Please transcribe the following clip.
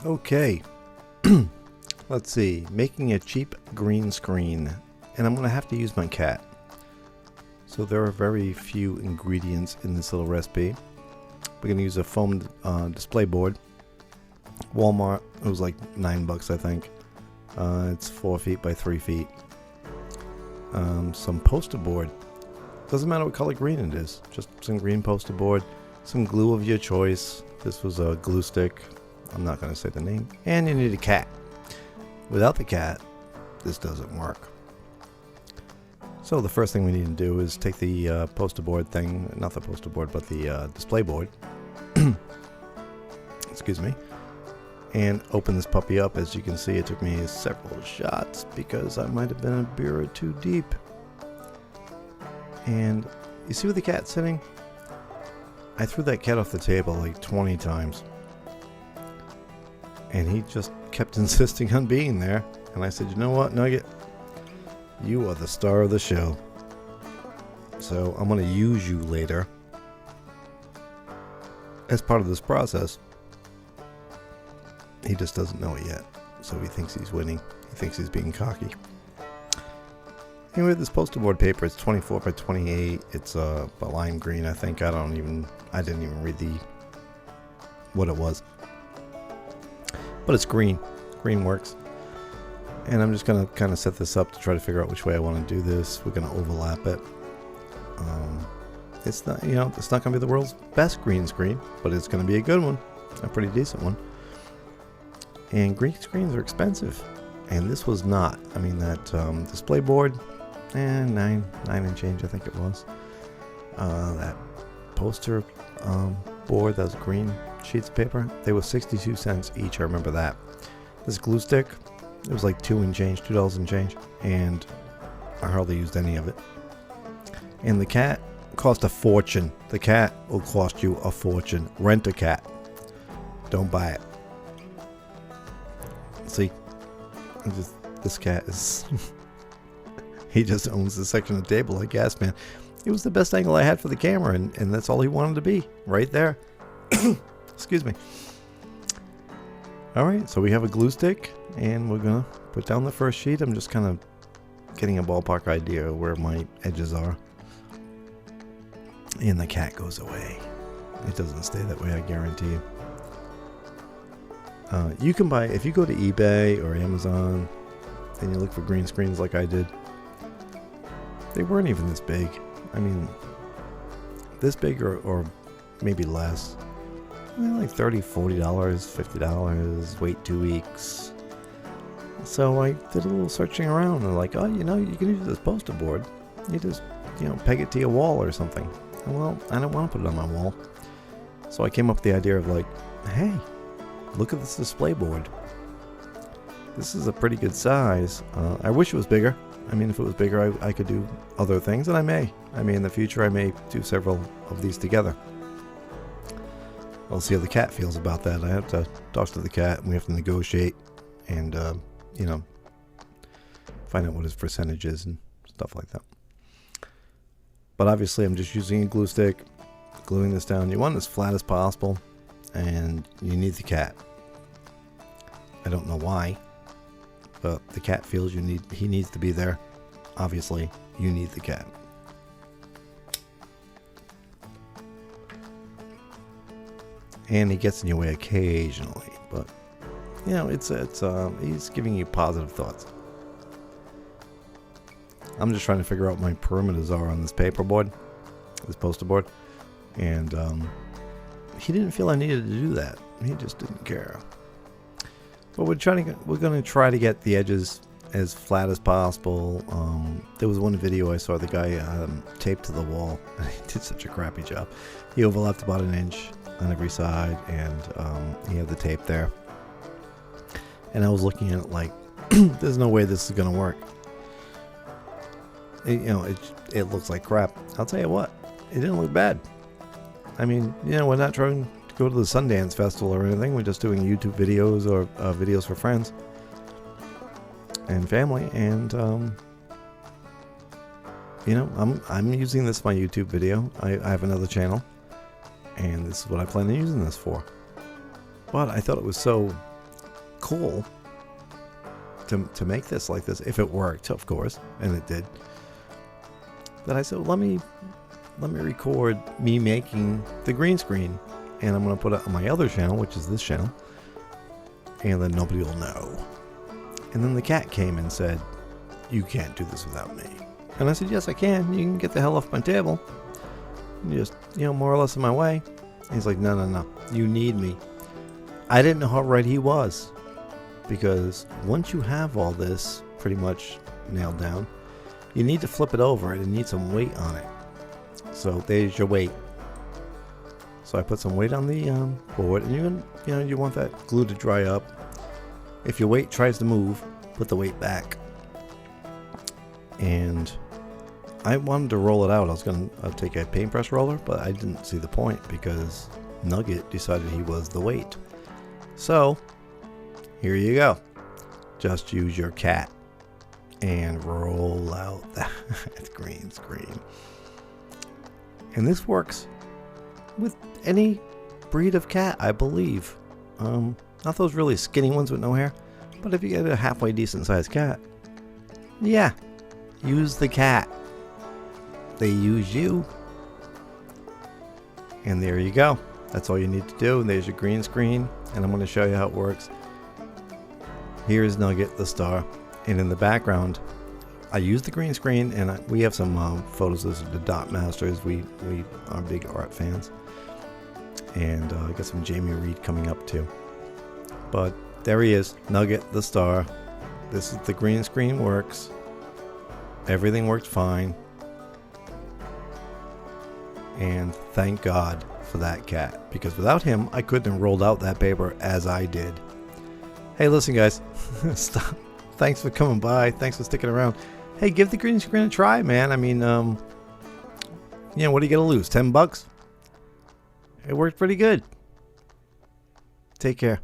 Okay, let's see, making a cheap green screen, and I'm going to have to use my cat. So there are very few ingredients in this little recipe. We're going to use a foam display board. Walmart, it was like $9 I think. It's 4 feet by 3 feet. Some poster board. Doesn't matter what color green it is, just some green poster board. Some glue of your choice. This was a glue stick. I'm not going to say the name. And you need a cat. Without the cat, this doesn't work. So the first thing we need to do is take the poster board thing, not the poster board, but the display board. Excuse me. And open this puppy up. As you can see, it took me several shots because I might have been a beer or two deep. And you see where the cat's sitting? I threw that cat off the table like 20 times. And he just kept insisting on being there. And I said, you know what, Nugget? You are the star of the show. So I'm going to use you later as part of this process. He just doesn't know it yet. So he thinks he's winning. He thinks he's being cocky. Anyway, this poster board paper, it's 24 by 28. It's a lime green, I think. I didn't even read what it was. But it's green. Green works. And I'm just going to kind of set this up to try to figure out which way I want to do this. We're going to overlap it. It's not, it's not going to be the world's best green screen, but it's going to be a good one. A pretty decent one. And green screens are expensive. And this was not. I mean, that display board, nine and change, I think it was. That poster board, those green sheets of paper, they were 62 cents each. I remember that. This glue stick, it was like $2 and change, and I hardly used any of it. And the cat cost a fortune. The cat will cost you a fortune. Rent a cat. Don't buy it. See, this cat is he just owns this section of the table like gas man. It was the best angle I had for the camera, and that's all he wanted to be, right there. Excuse me. Alright, so we have a glue stick, and we're going to put down the first sheet. I'm just kind of getting a ballpark idea of where my edges are. And the cat goes away. It doesn't stay that way, I guarantee you. You can buy, if you go to eBay or Amazon, and you look for green screens like I did, they weren't even this big. I mean, this big or maybe less. Like $30, $40, $50, wait 2 weeks. So I did a little searching around and like, oh, you can use this poster board. You just, peg it to your wall or something. Well, I don't want to put it on my wall. So I came up with the idea of like, hey, look at this display board. This is a pretty good size. I wish it was bigger. I mean, if it was bigger, I could do other things, and I may. In the future, I may do several of these together. I'll see how the cat feels about that. I have to talk to the cat, and we have to negotiate and, find out what his percentage is and stuff like that. But obviously, I'm just using a glue stick, gluing this down. You want it as flat as possible, and you need the cat. I don't know why, but the cat feels he needs to be there. Obviously, you need the cat. And he gets in your way occasionally, but he's giving you positive thoughts. I'm just trying to figure out what my perimeters are on this paperboard, this poster board, and he didn't feel I needed to do that. He just didn't care. But we're going to try to get the edges as flat as possible. There was one video I saw the guy taped to the wall. He did such a crappy job. He overlapped about 1 inch on every side, and he had the tape there. And I was looking at it like, there's no way this is going to work. It looks like crap. I'll tell you what, it didn't look bad. I mean, we're not trying to go to the Sundance Festival or anything. We're just doing YouTube videos or videos for friends and family. And, I'm using this for my YouTube video. I have another channel, and this is what I plan on using this for. But I thought it was so cool to make this like this, if it worked, of course, and it did. Then I said, well, let me record me making the green screen, and I'm going to put it on my other channel, which is this channel, and then nobody will know. And then the cat came and said, you can't do this without me. And I said, yes, I can. You can get the hell off my table. You just, more or less in my way. And he's like, no, you need me. I didn't know how right he was, because once you have all this pretty much nailed down, you need to flip it over and it needs some weight on it. So there's your weight. So I put some weight on the board, and you want that glue to dry up. If your weight tries to move, put the weight back. And I wanted to roll it out. I was going to take a paintbrush roller, but I didn't see the point because Nugget decided he was the weight. So here you go. Just use your cat and roll out that green screen. And this works with any breed of cat, I believe. Not those really skinny ones with no hair, but if you get a halfway decent sized cat, yeah, use the cat. They use you. And there you go. That's all you need to do. And there's your green screen, and I'm going to show you how it works. Here's Nugget the star, and in the background I use the green screen, and we have some photos. This is the Dot Masters. We are big art fans, and I got some Jamie Reed coming up too. But there he is, Nugget the star. This is the green screen works. Everything worked fine, and thank God for that cat, because without him I couldn't have rolled out that paper as I did. Hey, listen guys, stop. Thanks for coming by. Thanks for sticking around. Hey, give the green screen a try, man. I mean, what are you gonna lose? $10? It worked pretty good. Take care.